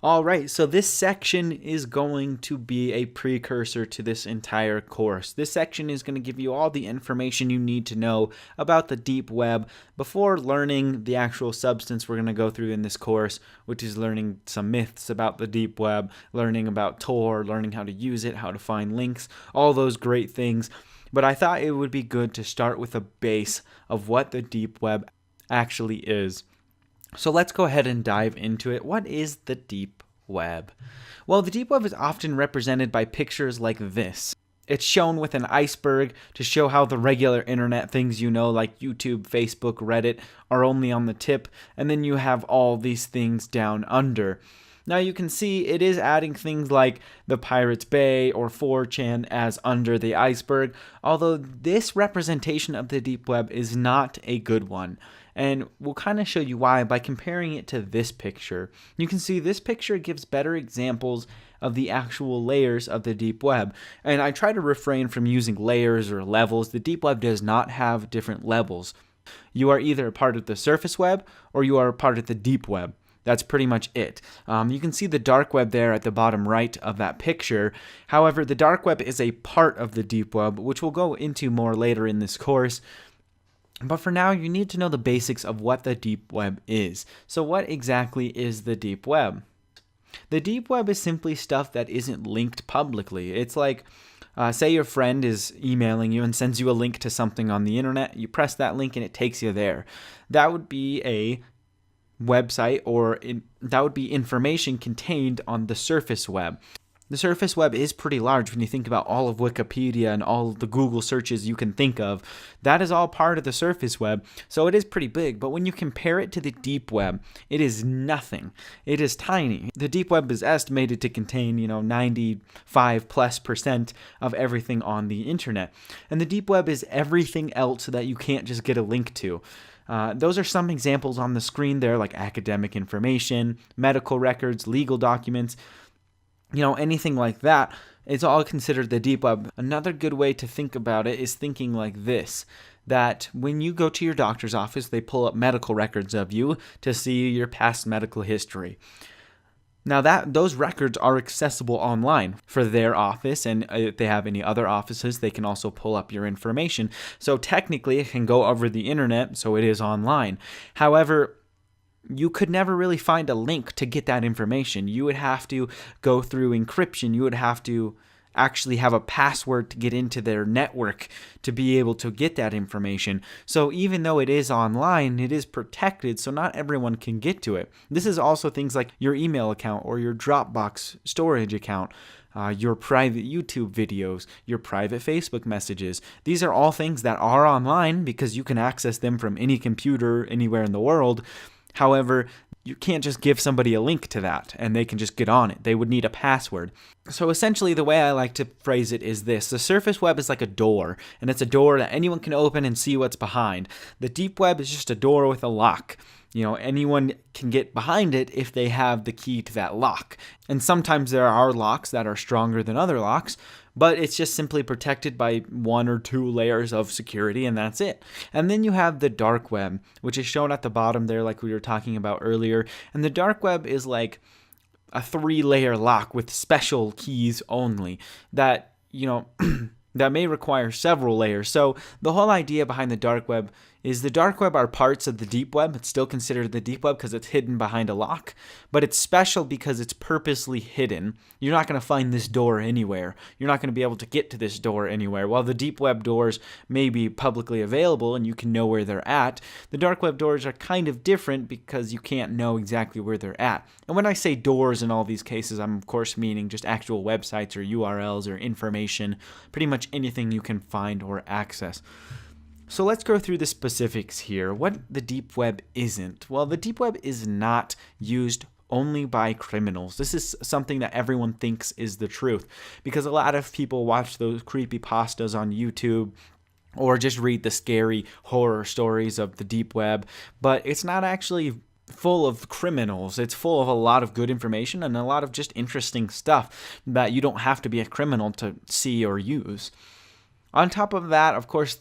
All right, so this section is going to be a precursor to this entire course. This section is going to give you all the information you need to know about the deep web before learning the actual substance we're going to go through in this course, which is learning some myths about the deep web, learning about Tor, learning how to use it, how to find links, all those great things. But I thought it would be good to start with a base of what the deep web actually is. So let's go ahead and dive into it. What is the deep web? Well, the deep web is often represented by pictures like this. It's shown with an iceberg to show how the regular internet things you know, like YouTube, Facebook, Reddit, are only on the tip, and then you have all these things down under. Now you can see it is adding things like the Pirates Bay or 4chan as under the iceberg, although this representation of the deep web is not a good one. And we'll kind of show you why by comparing it to this picture. You can see this picture gives better examples of the actual layers of the deep web. And I try to refrain from using layers or levels. The deep web does not have different levels. You are either a part of the surface web or you are a part of the deep web. That's pretty much it. You can see the dark web there at the bottom right of that picture. However, the dark web is a part of the deep web, which we'll go into more later in this course. But for now, you need to know the basics of what the deep web is. So what exactly is the deep web? The deep web is simply stuff that isn't linked publicly. It's like, say your friend is emailing you and sends you a link to something on the internet. You press that link and it takes you there. That would be a website, or that would be information contained on the surface web. The surface web is pretty large when you think about all of Wikipedia and all of the Google searches you can think of. That is all part of the surface web, so it is pretty big. But when you compare it to the deep web, it is nothing. It is tiny. The deep web is estimated to contain, 95+% of everything on the internet. And the deep web is everything else that you can't just get a link to. Those are some examples on the screen there, like academic information, medical records, legal documents, anything like that. It's all considered the deep web. Another good way to think about it is thinking like this, that when you go to your doctor's office, they pull up medical records of you to see your past medical history. Now those records are accessible online for their office, and if they have any other offices, they can also pull up your information. So technically it can go over the internet, so it is online. However, you could never really find a link to get that information. You would have to go through encryption. You would have to actually have a password to get into their network to be able to get that information. So even though it is online, it is protected, so not everyone can get to it. This is also things like your email account or your Dropbox storage account, your private YouTube videos, your private Facebook messages. These are all things that are online because you can access them from any computer anywhere in the world. However, you can't just give somebody a link to that and they can just get on it. They would need a password. So essentially the way I like to phrase it is this. The surface web is like a door, and it's a door that anyone can open and see what's behind. The deep web is just a door with a lock. Anyone can get behind it if they have the key to that lock. And sometimes there are locks that are stronger than other locks, but it's just simply protected by 1 or 2 layers of security, and that's it. And then you have the dark web, which is shown at the bottom there like we were talking about earlier. And the dark web is like a 3-layer lock with special keys only that, that may require several layers. So the whole idea behind the dark web is the dark web are parts of the deep web. It's still considered the deep web because it's hidden behind a lock, but it's special because it's purposely hidden. You're not going to find this door anywhere. You're not going to be able to get to this door anywhere. While the deep web doors may be publicly available and you can know where they're at, the dark web doors are kind of different because you can't know exactly where they're at. And when I say doors in all these cases, I'm of course meaning just actual websites or URLs or information, pretty much anything you can find or access. So let's go through the specifics here. What the deep web isn't. Well, the deep web is not used only by criminals. This is something that everyone thinks is the truth because a lot of people watch those creepy pastas on YouTube or just read the scary horror stories of the deep web, but it's not actually full of criminals. It's full of a lot of good information and a lot of just interesting stuff that you don't have to be a criminal to see or use. On top of that, of course,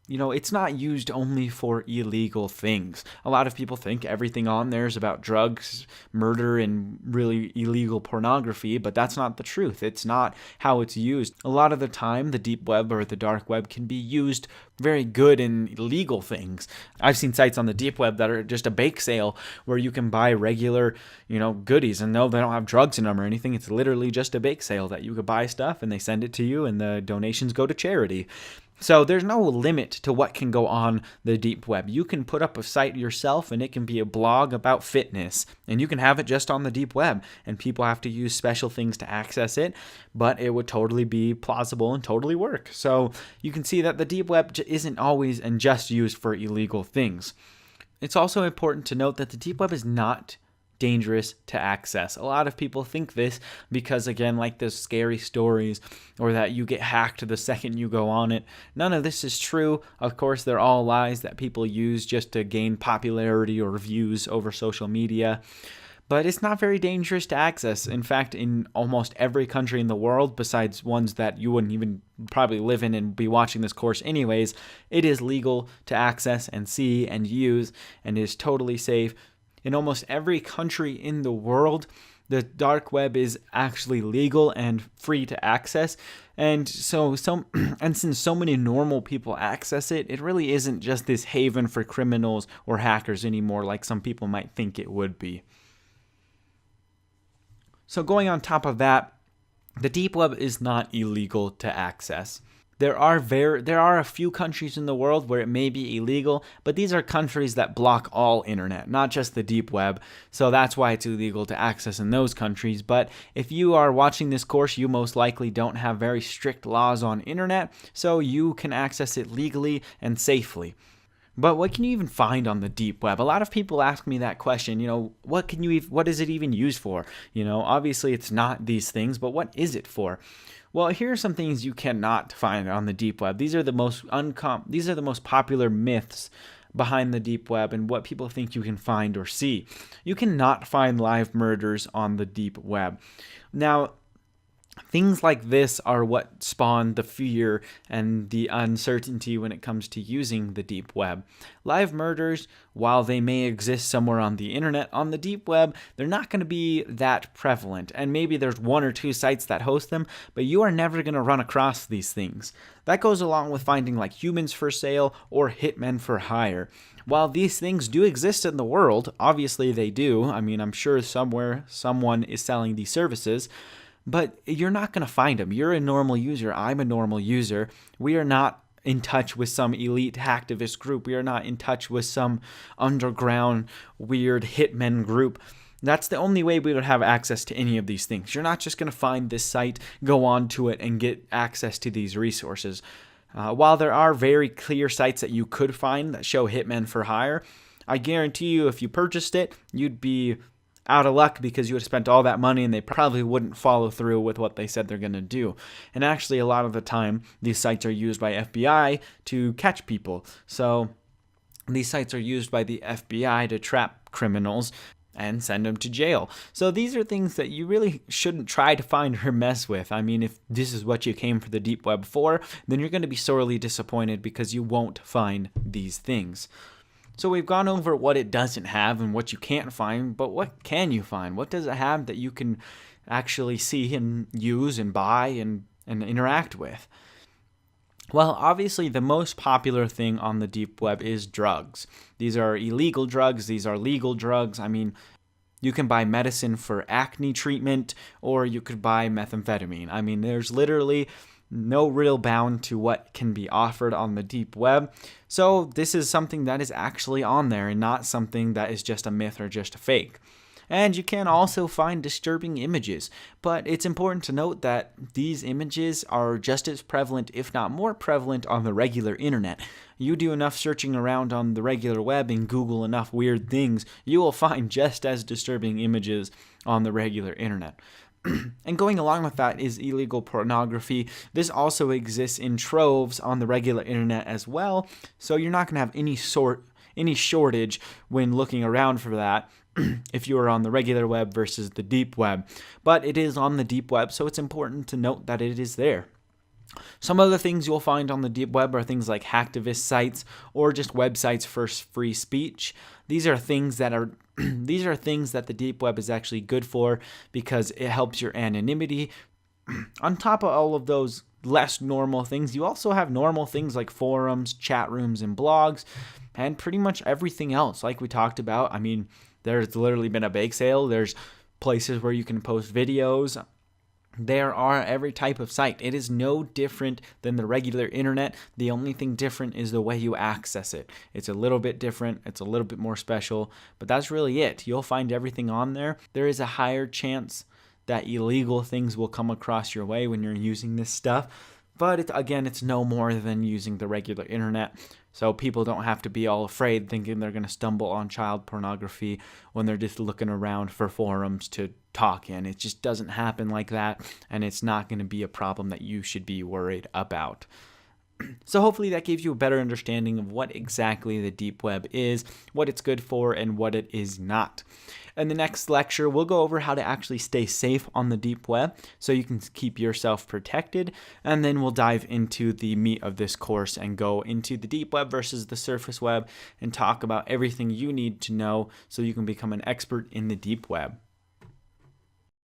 it's not used only for illegal things. A lot of people think everything on there is about drugs, murder, and really illegal pornography, but that's not the truth. It's not how it's used. A lot of the time, the deep web or the dark web can be used very good in legal things. I've seen sites on the deep web that are just a bake sale where you can buy regular, goodies, and no, they don't have drugs in them or anything. It's literally just a bake sale that you could buy stuff and they send it to you and the donations go to charity. So there's no limit to what can go on the deep web. You can put up a site yourself and it can be a blog about fitness, and you can have it just on the deep web, and people have to use special things to access it, but it would totally be plausible and totally work. So you can see that the deep web isn't always and just used for illegal things. It's also important to note that the deep web is not dangerous to access. A lot of people think this because, again, like those scary stories or that you get hacked the second you go on it. None of this is true. Of course, they're all lies that people use just to gain popularity or views over social media. But it's not very dangerous to access. In fact, in almost every country in the world, besides ones that you wouldn't even probably live in and be watching this course anyways, it is legal to access and see and use, and is totally safe. In almost every country in the world, the dark web is actually legal and free to access. And and since so many normal people access it, it really isn't just this haven for criminals or hackers anymore like some people might think it would be. So going on top of that, the deep web is not illegal to access. There are a few countries in the world where it may be illegal, but these are countries that block all internet, not just the deep web. So that's why it's illegal to access in those countries. But if you are watching this course, you most likely don't have very strict laws on internet, so you can access it legally and safely. But what can you even find on the deep web? A lot of people ask me that question, what is it even used for? Obviously it's not these things, but what is it for? Well, here are some things you cannot find on the deep web. These are the most popular myths behind the deep web and what people think you can find or see. You cannot find live murders on the deep web. Now, things like this are what spawn the fear and the uncertainty when it comes to using the deep web. Live murders, while they may exist somewhere on the internet, on the deep web, they're not going to be that prevalent. And maybe there's one or two sites that host them, but you are never going to run across these things. That goes along with finding like humans for sale or hitmen for hire. While these things do exist in the world, obviously they do. I mean, I'm sure somewhere someone is selling these services, but you're not going to find them. You're a normal user. I'm a normal user. We are not in touch with some elite hacktivist group. We are not in touch with some underground weird hitmen group. That's the only way we would have access to any of these things. You're not just going to find this site, go on to it, and get access to these resources. While there are very clear sites that you could find that show hitmen for hire, I guarantee you if you purchased it, you'd be out of luck because you would have spent all that money and they probably wouldn't follow through with what they said they're going to do. And actually, a lot of the time, these sites are used by FBI to catch people. So these sites are used by the FBI to trap criminals and send them to jail. So these are things that you really shouldn't try to find or mess with. I mean, if this is what you came for the deep web for, then you're going to be sorely disappointed because you won't find these things. So we've gone over what it doesn't have and what you can't find, but what can you find? What does it have that you can actually see and use and buy and interact with? Well, obviously the most popular thing on the deep web is drugs. These are illegal drugs. These are legal drugs. I mean, you can buy medicine for acne treatment or you could buy methamphetamine. I mean, there's literally no real bound to what can be offered on the deep web. So this is something that is actually on there and not something that is just a myth or just a fake. And you can also find disturbing images, but it's important to note that these images are just as prevalent, if not more prevalent, on the regular internet. You do enough searching around on the regular web and Google enough weird things, you will find just as disturbing images on the regular internet. And going along with that is illegal pornography. This also exists in troves on the regular internet as well, so you're not going to have any shortage when looking around for that if you are on the regular web versus the deep web. But it is on the deep web, so it's important to note that it is there. Some of the things you'll find on the deep web are things like hacktivist sites or just websites for free speech. These are things that are these are things that the deep web is actually good for because it helps your anonymity. On top of all of those less normal things, you also have normal things like forums, chat rooms, and blogs, and pretty much everything else. Like we talked about, I mean, there's literally been a bake sale. There's places where you can post videos. There are every type of site. It is no different than the regular internet. The only thing different is the way you access it. It's a little bit different. It's a little bit more special, but that's really it. You'll find everything on there. There is a higher chance that illegal things will come across your way when you're using this stuff. But it's no more than using the regular internet. So people don't have to be all afraid thinking they're going to stumble on child pornography when they're just looking around for forums to talk in. It just doesn't happen like that, and it's not going to be a problem that you should be worried about. So hopefully that gives you a better understanding of what exactly the deep web is, what it's good for, and what it is not. In the next lecture, we'll go over how to actually stay safe on the deep web so you can keep yourself protected, and then we'll dive into the meat of this course and go into the deep web versus the surface web and talk about everything you need to know so you can become an expert in the deep web.